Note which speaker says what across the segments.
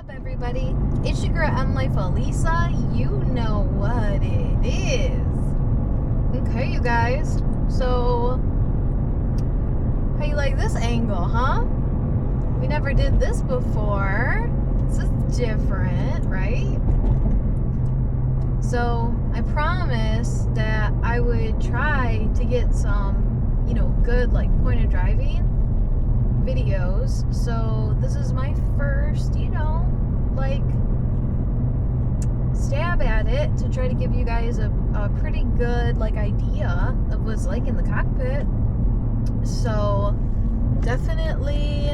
Speaker 1: up, everybody? It's your girl M Life Aleesa. You know what it is. Okay, you guys. So, how you like this angle, huh? We never did this before. This is different, right? So, I promised that I would try to get some, good point of driving videos. So this is my first, stab at it to try to give you guys a pretty good idea of what's like in the cockpit. So definitely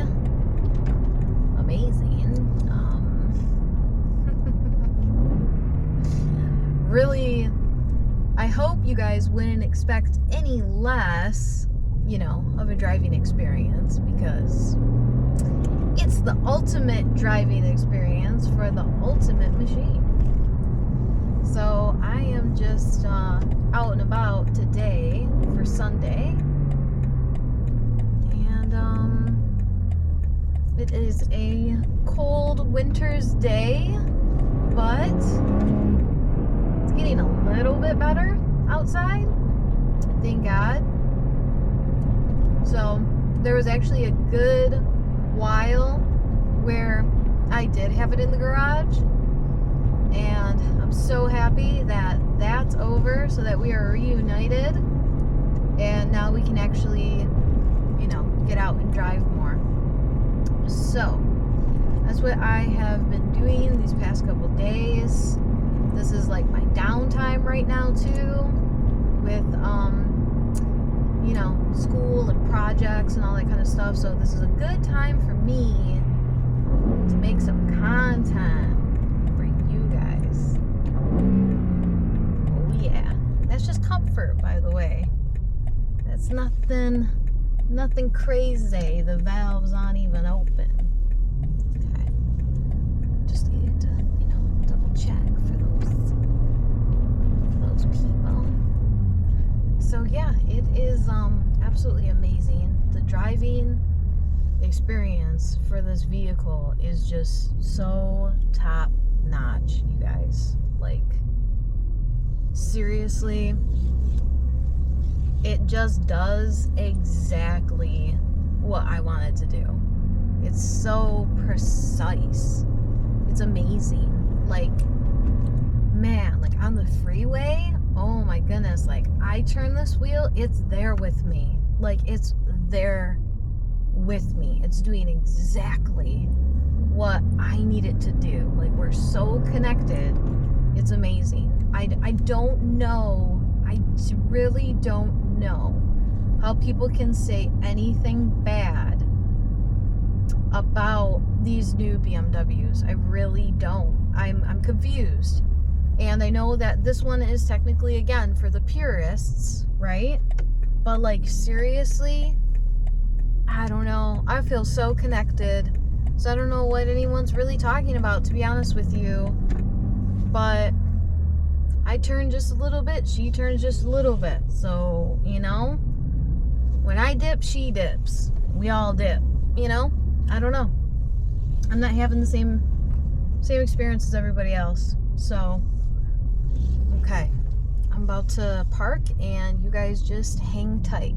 Speaker 1: amazing. Really, I hope you guys wouldn't expect any less of a driving experience, because it's the ultimate driving experience for the ultimate machine. So I am just out and about today for Sunday, and it is a cold winter's day, but it's getting a little bit better outside, thank God. So there was actually a good while where I did have it in the garage, and I'm so happy that that's over, so that we are reunited and now we can actually get out and drive more. So that's what I have been doing these past couple days. This is like my downtime right now too, with school and projects and all that kind of stuff. So this is a good time for me to make some content for you guys. Oh yeah, that's just comfort, by the way. That's nothing crazy. The valves aren't even open. Okay, just needed to double check for those people. So yeah, it is absolutely amazing. The driving experience for this vehicle is just so top notch, you guys. Seriously, it just does exactly what I want it to do. It's so precise. It's amazing. Man, on the freeway, oh my goodness, I turn this wheel, it's there with me. It's there with me. It's doing exactly what I need it to do. We're so connected. It's amazing. I don't know. I really don't know how people can say anything bad about these new BMWs. I really don't. I'm confused. And I know that this one is technically, again, for the purists, right? But seriously, I don't know. I feel so connected. So I don't know what anyone's really talking about, to be honest with you. But I turn just a little bit, she turns just a little bit. So, when I dip, she dips. We all dip, I don't know. I'm not having the same experience as everybody else. So, okay. I'm about to park, and you guys just hang tight.